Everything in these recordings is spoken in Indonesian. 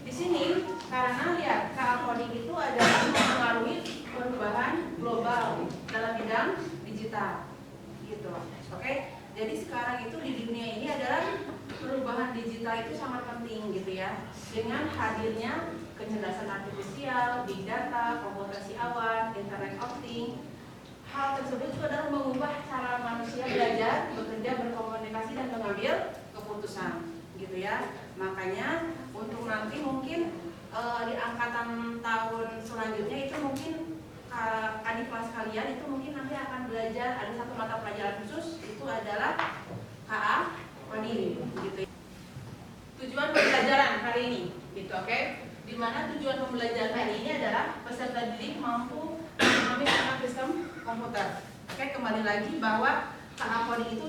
di sini karena lihat KA coding itu adalah mempengaruhi perubahan global dalam bidang digital, gitu. Oke, jadi sekarang itu di dunia ini adalah perubahan digital itu sangat penting, gitu ya. Dengan hadirnya kecerdasan artifisial, big data, komputasi awan, internet of things, hal tersebut itu adalah mengubah cara manusia belajar, bekerja, berkomunikasi dan mengambil keputusan, gitu ya. Makanya untuk nanti mungkin di angkatan tahun selanjutnya itu mungkin adik kelas kalian itu mungkin nanti akan belajar ada satu mata pelajaran khusus itu adalah KA coding, gitu. Tujuan pembelajaran hari ini, gitu, oke? Dimana tujuan pembelajaran hari ini adalah peserta didik mampu memahami tentang sistem komputer. Oke, kembali lagi bahwa KA coding itu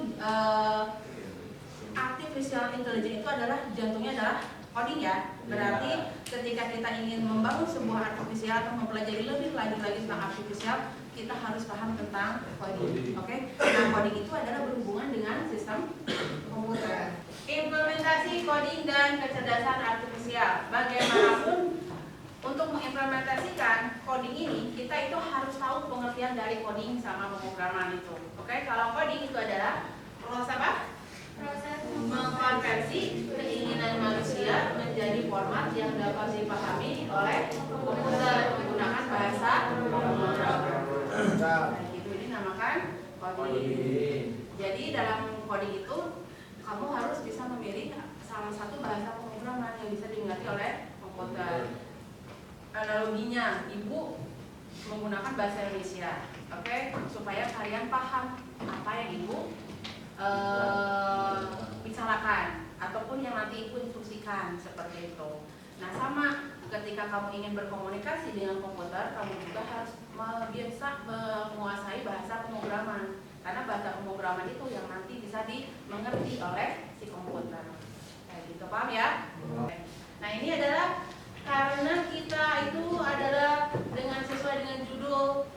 artificial intelligence itu adalah jantungnya adalah coding ya. Berarti ketika kita ingin membangun sebuah artificial atau mempelajari lebih lanjut lagi tentang artificial, kita harus paham tentang coding. Oke? Nah, coding itu adalah berhubungan dengan sistem komputer. Implementasi coding dan kecerdasan artificial. Bagaimanapun untuk mengimplementasikan coding ini, kita itu harus tahu pengertian dari coding sama pemrograman itu. Oke? Kalau coding itu adalah proses apa? Proses mengkonversi keinginan manusia menjadi format yang dapat dipahami oleh komputer menggunakan bahasa pemrograman. Nah, itu dinamakan coding. Jadi dalam coding itu kamu harus bisa memilih salah satu bahasa pemrograman yang bisa dimengerti oleh komputer. Analoginya, ibu menggunakan bahasa Indonesia, oke, supaya kalian paham apa yang ibu bicarakan ataupun yang nanti ibu instruksikan, seperti itu. Nah, sama ketika kamu ingin berkomunikasi dengan komputer, kamu juga harus bisa menguasai bahasa pemrograman, karena bahasa pemrograman itu yang nanti bisa dimengerti oleh si komputer. Kayak gitu, paham ya? Nah, ini adalah karena kita itu adalah dengan sesuai dengan judul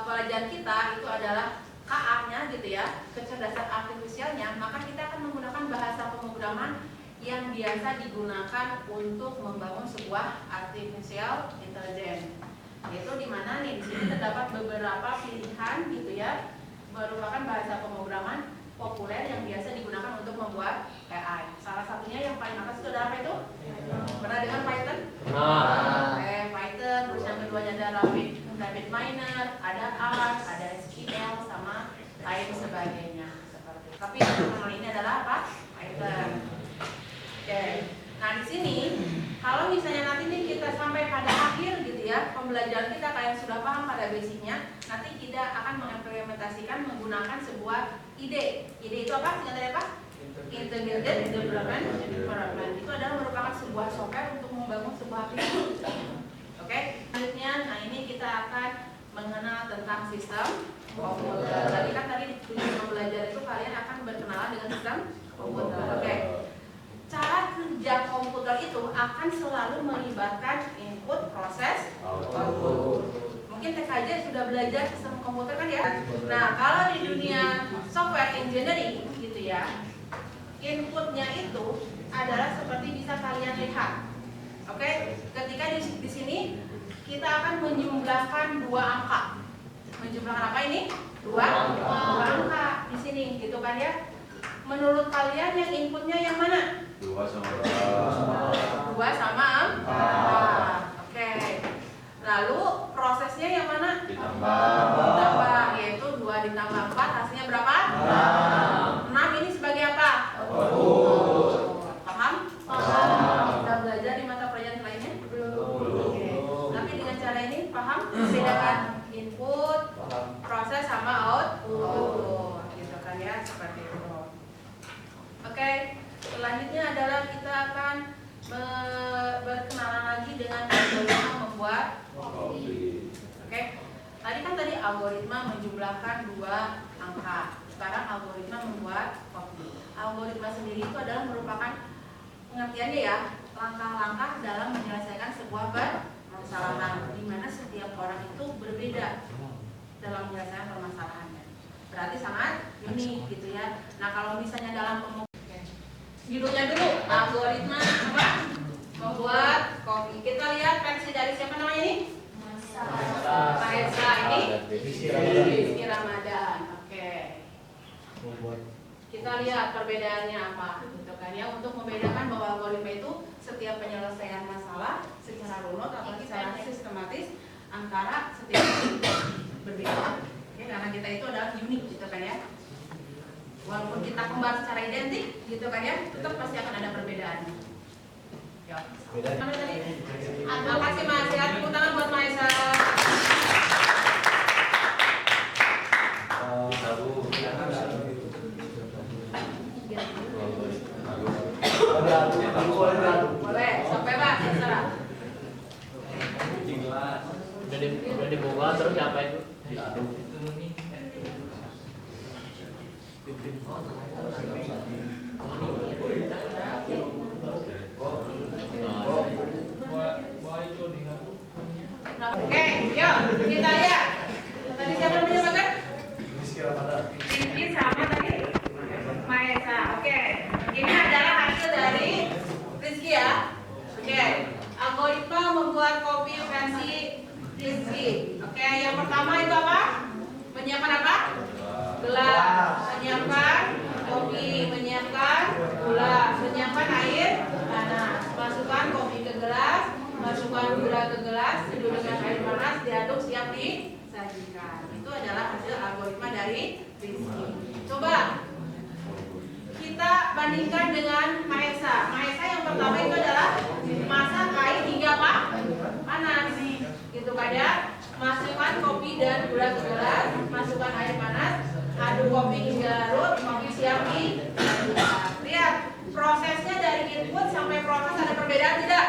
pelajaran kita itu adalah KA-nya, gitu ya, kecerdasan artifisialnya, maka kita akan menggunakan bahasa pemrograman yang biasa digunakan untuk membangun sebuah artificial intelligence. Itu dimana nih di sini terdapat beberapa pilihan, gitu ya, merupakan bahasa pemrograman populer yang biasa digunakan untuk membuat AI. Salah satunya yang paling atas itu adalah apa itu? Pernah dengar Python? Python. Terus yang keduanya ada RabbitMiner, ada R, ada SQL, sama lain sebagainya. Seperti itu. Tapi yang terkenal ini adalah apa? Python. Oke. Nah, di sini kalau misalnya nanti nih kita sampai pada akhir, gitu ya, pembelajaran kita kalian sudah paham pada basicnya, nanti kita akan mengimplementasikan menggunakan sebuah ide. Ide itu apa? Singkatannya apa? Integrated Development Environment. Itu adalah merupakan sebuah software untuk membangun sebuah aplikasi. Oke. Selanjutnya, nah ini kita akan mengenal tentang sistem komputer. Tadi kan di tujuan belajar itu kalian akan berkenalan dengan sistem komputer. Oke. Cara kerja komputer itu akan selalu melibatkan input, proses, output. Mungkin TKJ sudah belajar sistem komputer kan ya? Nah, kalau di dunia software engineering, gitu ya, inputnya itu adalah seperti bisa kalian lihat. Oke, ketika di sini kita akan menjumlahkan dua angka. Menjumlahkan apa ini? Dua angka di sini, gitu kan ya? Menurut kalian yang inputnya yang mana? 2 sama 4. 2 sama 4. Oke. Lalu prosesnya yang mana? Ditambah, yaitu 2 ditambah 4 hasilnya berapa? 6 ini sebagai apa? Paham? Sudah belajar di mata pelajaran lainnya? Belum. Oke. Tapi dengan cara ini paham? Bedakan input, proses sama output. Gitu kan ya, seperti itu. Oke. Selanjutnya adalah kita akan berkenalan lagi dengan algoritma membuat kopi. Oke. Tadi algoritma menjumlahkan 2 angka. Sekarang algoritma membuat kopi. Algoritma sendiri itu adalah merupakan pengertiannya ya, langkah-langkah dalam menyelesaikan sebuah permasalahan, di mana setiap orang itu berbeda dalam menyelesaikan permasalahannya. Berarti sangat unik, gitu ya. Nah, kalau misalnya dalam judulnya dulu, algoritma apa? Rizky Ramadan. Oke. Kita lihat perbedaannya apa, gitu kan ya. Untuk membedakan bahwa algoritma itu setiap penyelesaian masalah secara runut atau secara sistematis antara setiap berbeda. Oke, karena kita itu adalah unik, gitu kan ya. Walaupun kita kembar secara identik, gitu kan ya, tetap pasti akan ada perbedaannya. Ya. Mana tadi? Terima kasih Mas. Silakan tepuk tangan buat Maesa. Boleh, sampai Pak, terserah. Udah dibawa terus apa itu? Diaduk. Oke, yuk kita lihat. Tadi siapa namanya Pak? Rizky sama tadi Maesa. Oke, ini adalah hasil dari Rizky ya. Oke, algoritma membuat kopi versi Rizky. Oke, yang pertama itu apa? Menyiapkan apa? Gelas. Menyiapkan kopi, menyiapkan gula, menyiapkan air panas. Masukkan kopi ke gelas, masukkan gula ke gelas, seduh dengan air panas, diaduk, siap disajikan. Itu adalah hasil algoritma dari Rizky. Coba kita bandingkan dengan Maesa. Maesa yang pertama itu adalah masak air hingga apa? Panas. Gitu kan ya. Masukkan kopi dan gula ke gelas, masukkan air panas, aduk kopi hingga larut, kopi siap disajikan. Lihat prosesnya dari input sampai proses ada perbedaan tidak?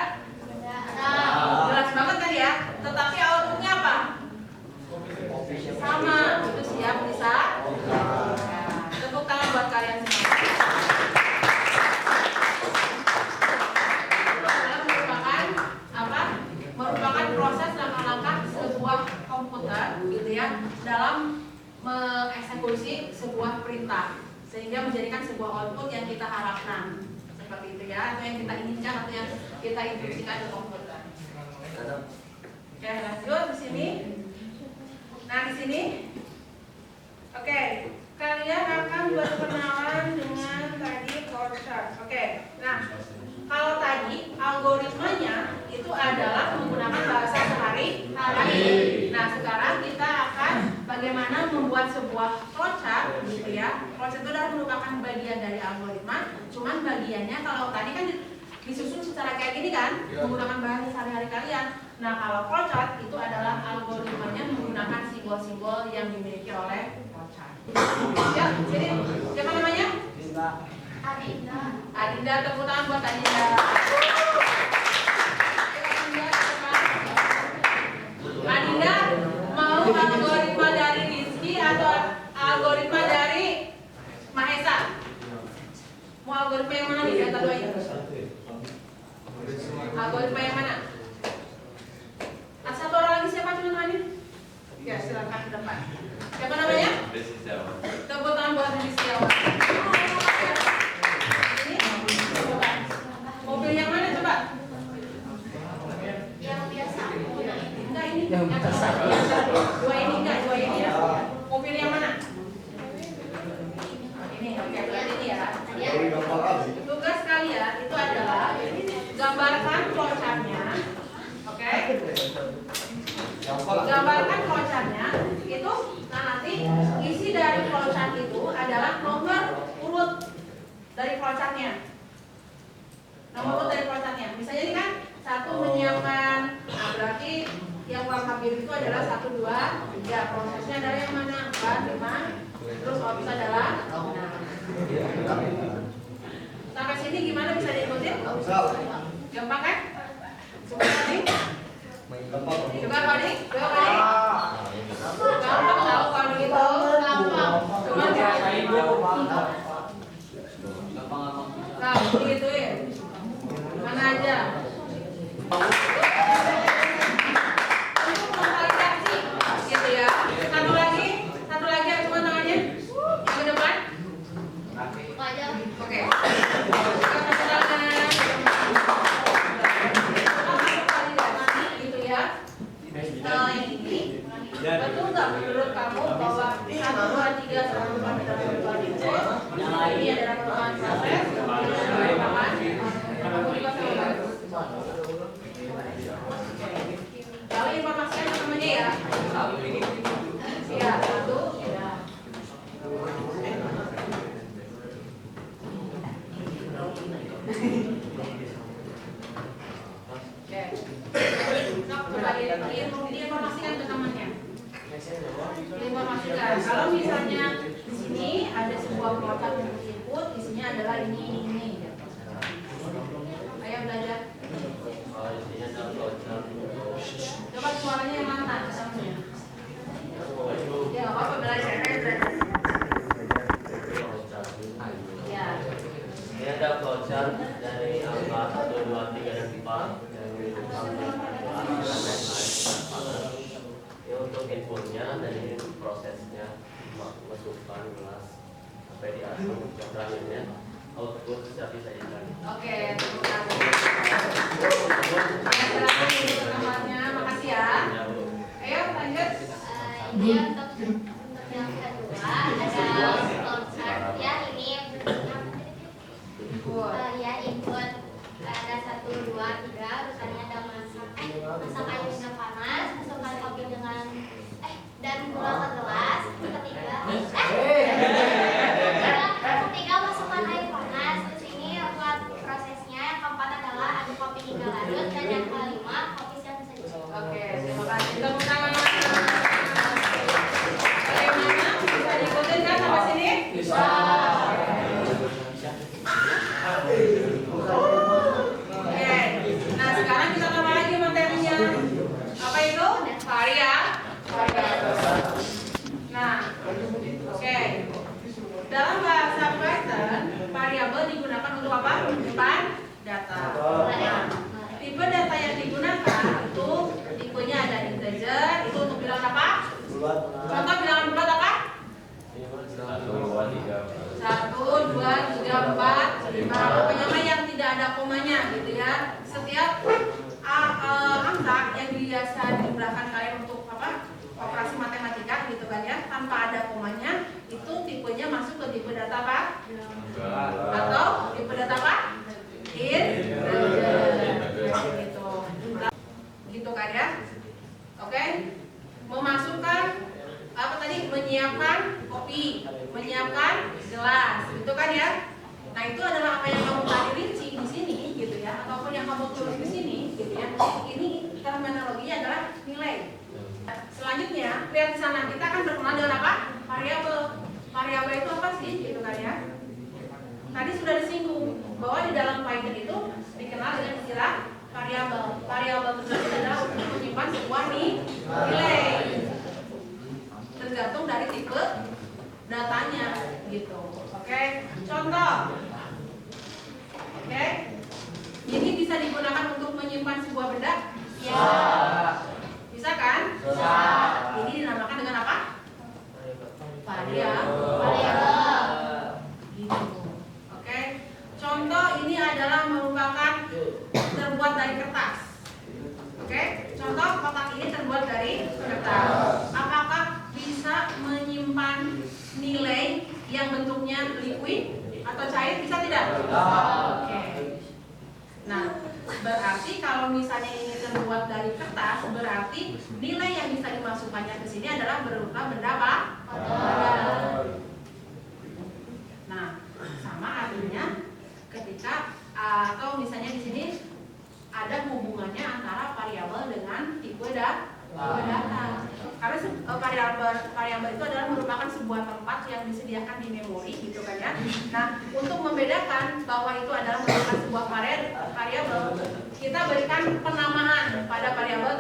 Nah, jelas banget kan ya. Tetapi outputnya apa? Sama, itu siap bisa. Tepuk tangan buat kalian semua. Merupakan apa? Merupakan proses langkah-langkah sebuah komputer, gitu ya, dalam mengeksekusi sebuah perintah sehingga menjadikan sebuah output yang kita harapkan, seperti itu ya, atau yang kita inginkan atau yang kita instruksikan ke komputer. Oke, lanjut di sini. Nah, di sini, oke, kalian akan berkenalan dengan tadi flowchart. Oke, nah, kalau tadi algoritmanya itu adalah menggunakan bahasa sehari-hari. Nah, sekarang kita akan bagaimana membuat sebuah flowchart, gitu ya. Flowchart itu adalah merupakan bagian dari algoritma. Cuman bagiannya kalau tadi kan disusun secara kayak gini kan, menggunakan bahasa sehari-hari kalian. Nah, kalau flowchart itu adalah algoritmanya menggunakan simbol-simbol yang dimiliki oleh flowchart. Ya, jadi siapa namanya? Adinda. Adinda, tepuk tangan buat Adinda. Adinda, mau algoritma dari Rizky atau algoritma dari Maesa? Mau algoritma yang mana nih? Data dua ini. Algoritma yang mana? Satu orang lagi siapa teman-teman ini? Ya, silakan ke depan. Siapa namanya? Tepuk tangan buat Rizky. Mobil yang mana coba? Yang biasa. Enggak ini. Yang biasa. Dua ini enggak, dua ini ya. Mobil yang mana? Ini, oke, berarti ini ya. Tugas kalian itu adalah gambarkan flowchartnya. Oke. Gambarkan flowchartnya itu. Nah, nanti isi dari flowchart itu adalah nomor urut dari flowchartnya. Nomor urut dari flowchartnya. Misalnya ini kan satu menyiapkan, nah berarti yang warna biru itu adalah 1, 2, 3. Prosesnya adalah yang mana? 4, 5. Terus output adalah 6. Sampai sini gimana, bisa diikutin? Gampang kan? Coba nih. Coba Fadi, coba Fadi. Gampang tahu kalau gitu. Gampang. Cuma dirasain. Nah, digituin. Mana aja. Untuk memvalidasi, gitu ya. Satu lagi cuma tangannya. Yang ke depan. Oke. Gitu ya. Setelah ini diinformasikan ke temannya. Diinformasikan. Kalau misalnya di sini ada sebuah kotak untuk input, isinya adalah ini. Ayo belajar. Isinya adalah voucher. Coba suaranya yang mana? Ya, apa belajar? Ya. Ini ada voucher dari angka 1, 2, 3, dan 4 yang sampai ini untuk inputnya dan ini prosesnya masukkan gelas sampai di atas yang terakhirnya output bisa disajikan. Oke, tepuk tangan. Makasih ya. Ayo lanjut. Ini untuk yang kedua ada voucher ya, ini ya input ada 1, 2, 3 urutannya ada masak air dengan panas, masukkan kopi dengan dan gula ke gelas. Ketiga masukkan air panas. Terus ini buat prosesnya. Yang keempat adalah aduk kopi hingga larut, dan yang kelima kopi siap disajikan. Oke, terima kasih. Tepuk tangan. Bagaimana? Bisa diikutin kan sampai sini? Bisa. Oke. Nah, sekarang kita tambah lagi materinya. Apa itu? Nah, oke. Dalam bahasa Python, variabel digunakan untuk apa? Menyimpan data. Nah, tipe data yang digunakan itu tipenya ada integer, itu untuk bilangan apa? Contoh bilangan bulat apa? 1, 2, 3. 1, 2, 3, 4, 5. Pokoknya yang tidak ada komanya gitu ya. Setiap angka yang biasa digunakan kalian untuk apa? Operasi matematika gitu kan ya, tanpa ada komanya, itu tipenya masuk ke tipe data apa? Atau tipe data apa? Integer. Gitu kan ya. Oke. Memasukkan apa tadi? Menyiapkan kopi, menyiapkan gelas, gitu kan ya. Nah, itu adalah apa yang kamu tadi rinci di sini gitu ya, ataupun yang kamu tulis di sini gitu ya. Ini terminologinya adalah nilai. Selanjutnya, lihat di sana kita akan berkenal dengan apa? Variabel. Variabel itu apa sih? Gitu kan ya. Tadi sudah disinggung bahwa di dalam Python itu dikenal dengan istilah variabel. Variabel tersebut adalah untuk menyimpan sebuah nilai. Tergantung dari tipe datanya gitu. Oke. Contoh. Oke. Ini bisa digunakan untuk menyimpan sebuah benda? Ya. Bisa kan? Bisa. Ini dinamakan dengan apa? Variabel. Gitu. Oke. Contoh ini adalah merupakan terbuat dari kertas. Oke. Contoh kotak ini terbuat dari kertas. Apakah bisa menyimpan nilai yang bentuknya liquid atau cair? Bisa tidak? Oke. Nah, berarti kalau misalnya ini terbuat dari kertas, berarti nilai yang bisa dimasukkannya ke sini adalah berupa benda apa? Nah, sama artinya ketika atau misalnya di sini ada hubungannya antara variabel dengan tipe data. Karena variabel itu adalah merupakan sebuah tempat yang disediakan di memori gitu kan ya. Nah, untuk membedakan bahwa itu adalah merupakan sebuah variabel, kita berikan penamaan pada variabel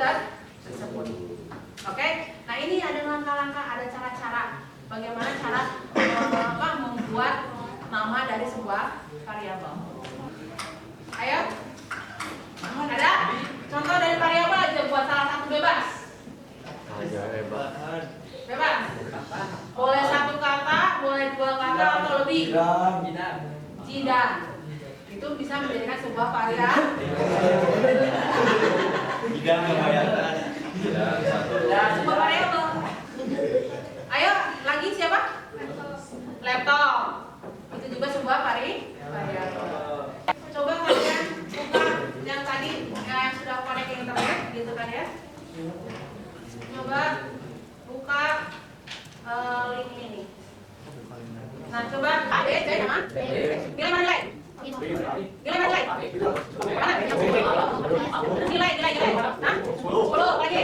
tersebut. Oke? Nah, ini ada langkah-langkah, ada cara-cara bagaimana cara membuat nama dari sebuah variabel. Ayo. Ada? Contoh dari variabel aja buat salah satu bebas. Bebas. Boleh satu kata, boleh dua kata atau lebih. Tidak. Itu bisa menjadikan sebuah variabel. Sebuah variabel. Ayo, lagi siapa? Laptop. Itu juga sebuah variabel. Coba kalian buka yang tadi yang sudah connect ke internet gitu kan ya. Coba buka link ini. Nah, coba mana? Nilai mana nilai? Nilai mana nilai? Mana? Nilai. Nah, 10 lagi.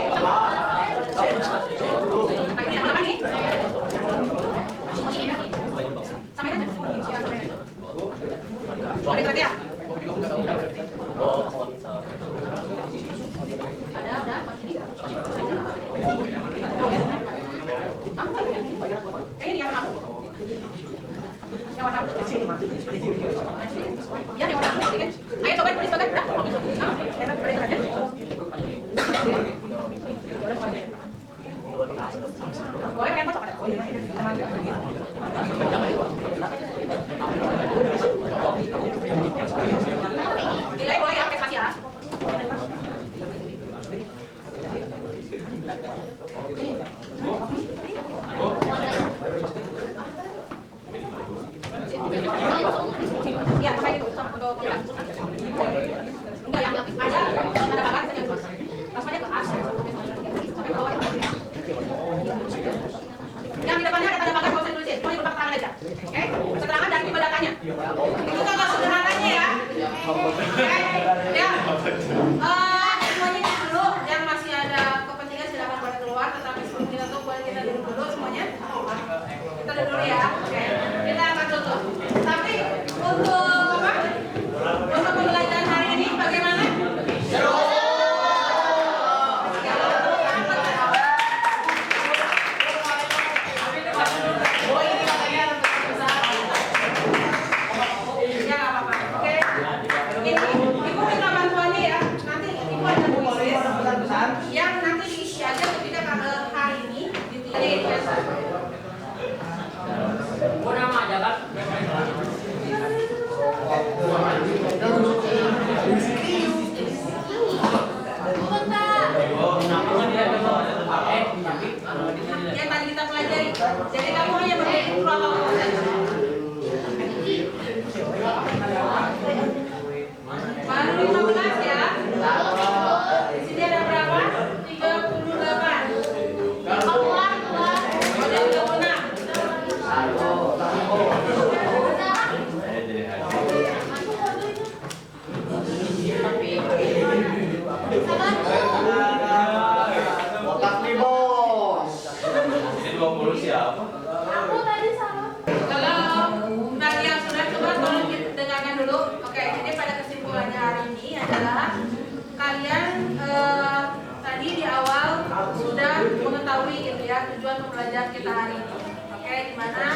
kita hari ini. Oke, di mana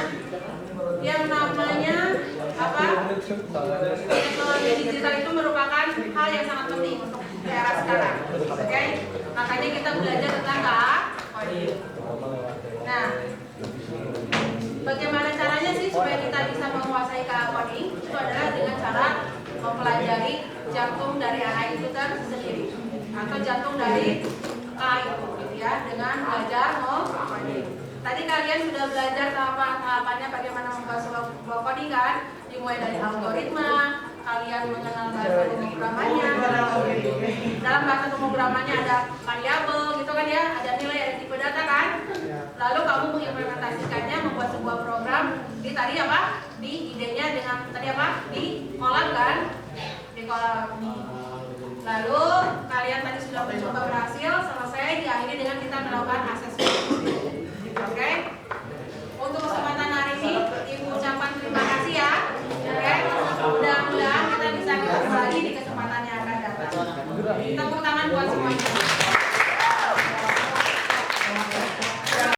yang namanya apa? Teknologi digital itu merupakan hal yang sangat penting untuk era sekarang. Oke, makanya kita belajar tentang coding. Nah, bagaimana caranya sih supaya kita bisa menguasai coding? Itu adalah dengan cara mempelajari jantung dari anak itu tersendiri atau jantung dari K itu, gitu ya, dengan belajar coding. Tadi kalian sudah belajar tahapannya bagaimana membuat sebuah coding kan? Dimulai dari algoritma, kalian mengenal bahasa pemrogramannya. Dalam bahasa pemrogramannya ada variabel gitu kan ya, ada nilai, ada tipe data kan? Lalu kamu mengimplementasikannya, membuat sebuah program di tadi apa? Di idenya dengan tadi apa? Di kolab kan? Di kolab. Lalu kalian tadi sudah mencoba berhasil, selesai, diakhiri dengan kita melakukan asesmen. Oke? Untuk kesempatan hari ini, Ibu ucapkan terima kasih ya. Oke? Mudah-mudahan kita bisa ketemu lagi di kesempatan yang akan datang. Tepuk tangan buat semuanya.